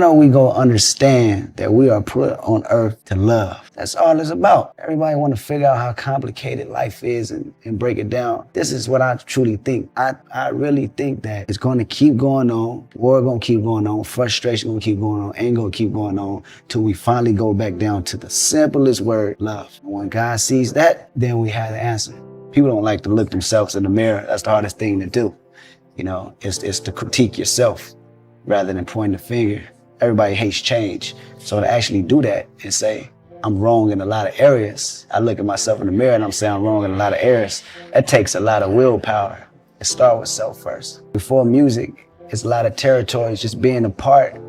Know we go understand that we are put on earth to love. That's all it's about. Everybody want to figure out how complicated life is and break it down. This is what I truly think. I really think that it's going to keep going on. War going to keep going on. Frustration going to keep going on. Anger going to keep going on till we finally go back down to the simplest word, love. When God sees that, then we have the answer. People don't like to look themselves in the mirror. That's the hardest thing to do. You know, it's to critique yourself rather than point the finger. Everybody hates change. So to actually do that and say, I'm wrong in a lot of areas, I look at myself in the mirror and I'm saying I'm wrong in a lot of areas, that takes a lot of willpower. It starts with self first. Before music, it's a lot of territories, just being a part,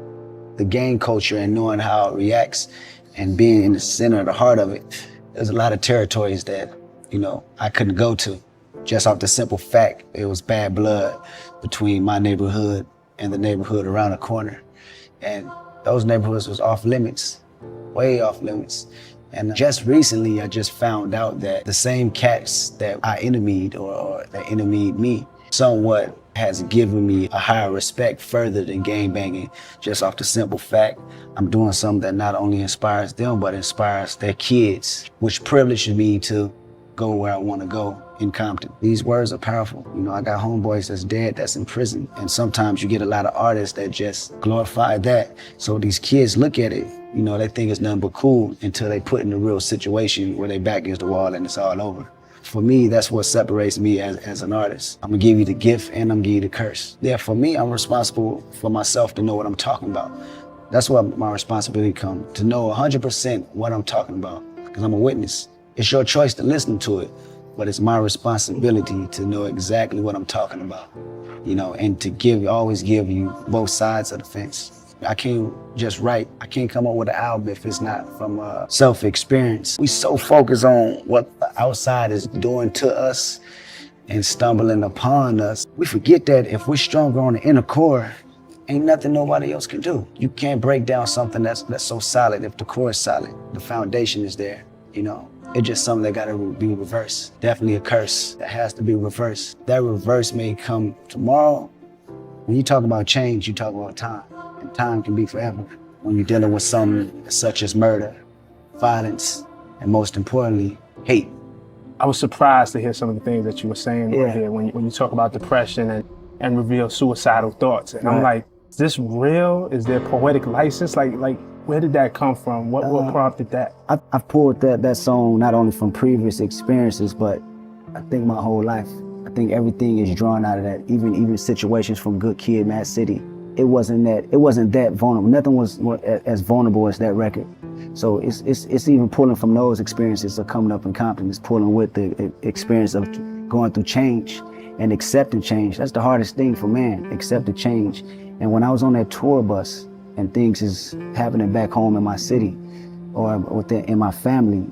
the gang culture and knowing how it reacts and being in the center of the heart of it. There's a lot of territories that, you know, I couldn't go to just off the simple fact it was bad blood between my neighborhood and the neighborhood around the corner. And those neighborhoods was off limits, way off limits. And just recently, I just found out that the same cats that I enemied or that enemied me somewhat has given me a higher respect further than gang banging, just off the simple fact I'm doing something that not only inspires them, but inspires their kids, which privileged me to go where I want to go in Compton. These words are powerful. You know, I got homeboys that's dead, that's in prison. And sometimes you get a lot of artists that just glorify that. So these kids look at it, you know, they think it's nothing but cool until they put in a real situation where they back against the wall and it's all over. For me, that's what separates me as an artist. I'm gonna give you the gift and I'm gonna give you the curse. Yeah, for me, I'm responsible for myself to know what I'm talking about. That's what my responsibility comes, to know 100% what I'm talking about, because I'm a witness. It's your choice to listen to it, but it's my responsibility to know exactly what I'm talking about, you know, and to always give you both sides of the fence. I can't just write. I can't come up with an album if it's not from self-experience. We so focused on what the outside is doing to us and stumbling upon us. We forget that if we're stronger on the inner core, ain't nothing nobody else can do. You can't break down something that's so solid if the core is solid. The foundation is there, you know. It's just something that gotta be reversed. Definitely a curse that has to be reversed. That reverse may come tomorrow. When you talk about change, you talk about time. And time can be forever. When you're dealing with something such as murder, violence, and most importantly, hate. I was surprised to hear some of the things that you were saying right here when you talk about depression and reveal suicidal thoughts. And I'm like, is this real? Is there poetic license? Like where did that come from? What prompted that? I've pulled that song not only from previous experiences, but I think my whole life. I think everything is drawn out of that. Even situations from Good Kid, Mad City. It wasn't that vulnerable. Nothing was as vulnerable as that record. So it's even pulling from those experiences of coming up in Compton. It's pulling with the experience of going through change and accepting change. That's the hardest thing for man, accepting change. And when I was on that tour bus and things is happening back home in my city or in my family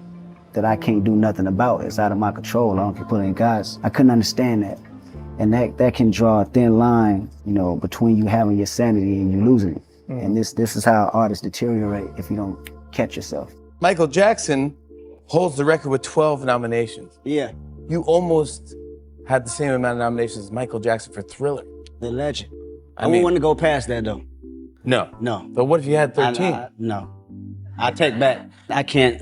that I can't do nothing about, it's out of my control, I don't can put it in God's. I couldn't understand that. And that can draw a thin line, you know, between you having your sanity and you losing it. And this is how artists deteriorate if you don't catch yourself. Michael Jackson holds the record with 12 nominations. Yeah. You almost had the same amount of nominations as Michael Jackson for Thriller. The legend. I wouldn't want to go past that though. No. No. But what if you had 13? No. I take back. I can't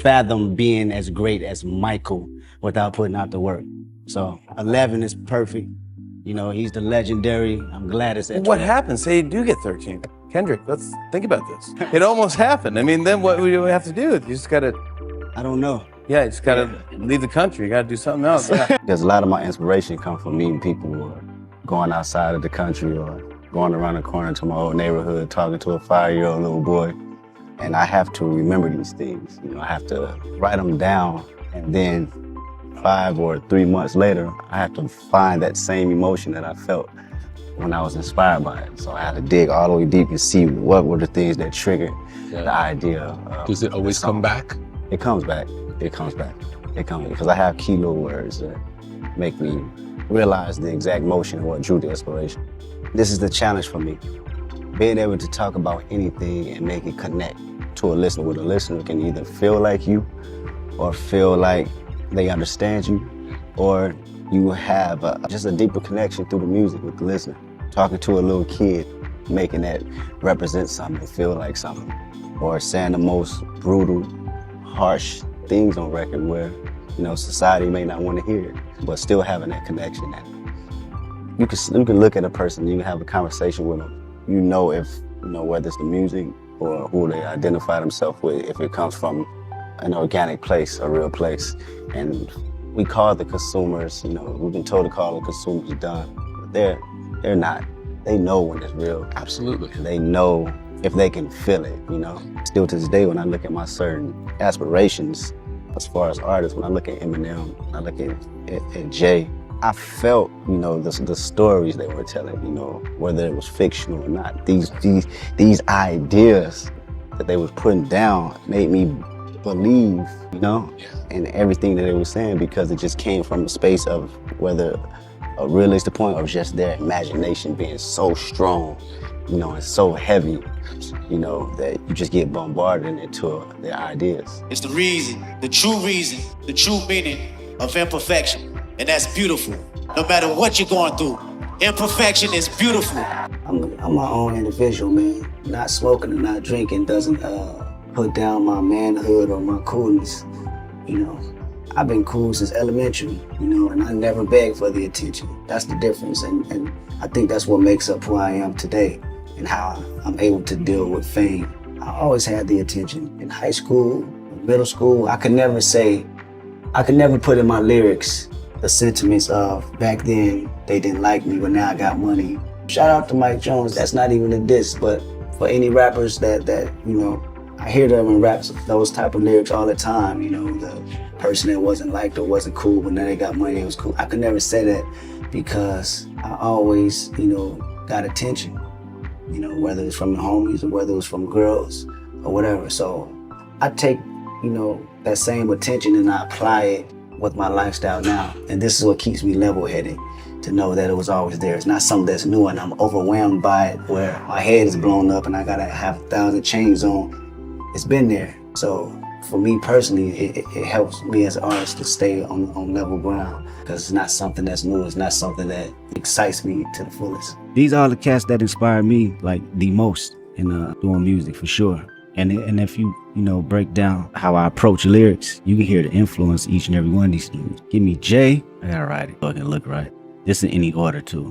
fathom being as great as Michael without putting out the work. So 11 is perfect. You know, he's the legendary. I'm glad it's at 12. What happens? Say you do get 13. Kendrick, let's think about this. It almost happened. I mean, then what do you have to do? You just gotta... I don't know. Yeah, you just gotta leave the country. You gotta do something else. There's a lot of my inspiration come from meeting people or going outside of the country or going around the corner to my old neighborhood, talking to a 5-year-old little boy. And I have to remember these things. You know, I have to write them down, and then 5 or 3 months later, I have to find that same emotion that I felt when I was inspired by it. So I had to dig all the way deep and see what were the things that triggered the idea of Does it always come back? It comes back. It comes back. It comes because I have key little words that make me realize the exact motion and what drew the inspiration. This is the challenge for me. Being able to talk about anything and make it connect to a listener, where the listener can either feel like you or feel like they understand you, or you have just a deeper connection through the music with the listener. Talking to a little kid making that represent something, feel like something, or saying the most brutal, harsh things on record where, you know, society may not want to hear it, but still having that connection. You can look at a person, you can have a conversation with them. You know if, you know, whether it's the music or who they identify themselves with, if it comes from an organic place, a real place. And we call the consumers, you know, we've been told to call the consumers dumb, but they're not. They know when it's real. Absolutely. And they know if they can feel it, you know. Still to this day, when I look at my certain aspirations, as far as artists, when I look at Eminem, when I look at Jay, I felt, you know, the stories they were telling, you know, whether it was fictional or not. These ideas that they was putting down made me believe, you know, in everything that they were saying, because it just came from a space of whether a realistic point or just their imagination being so strong, you know, and so heavy, you know, that you just get bombarded into their ideas. It's the reason, the true meaning of imperfection. And that's beautiful. No matter what you're going through, imperfection is beautiful. I'm my own individual, man. Not smoking and not drinking doesn't put down my manhood or my coolness. You know, I've been cool since elementary, you know, and I never begged for the attention. That's the difference, and I think that's what makes up who I am today and how I'm able to deal with fame. I always had the attention. In high school, middle school, I could never put in my lyrics the sentiments of back then they didn't like me, but now I got money. Shout out to Mike Jones. That's not even a diss, but for any rappers that you know, I hear them in raps, those type of lyrics all the time. You know, the person that wasn't liked or wasn't cool, but now they got money, it was cool. I could never say that because I always, you know, got attention. You know, whether it's from the homies or whether it was from girls or whatever. So I take, you know, that same attention and I apply it with my lifestyle now. And this is what keeps me level-headed, to know that it was always there. It's not something that's new and I'm overwhelmed by it where my head is blown up and I gotta have 1,000 chains on. It's been there. So for me personally, it helps me as an artist to stay on level ground, because it's not something that's new. It's not something that excites me to the fullest. These are the cats that inspire me like the most in doing music, for sure. And if you know, break down how I approach lyrics, you can hear the influence each and every one of these dudes. Give me Jay, I gotta write it, fucking look right. This in any order too.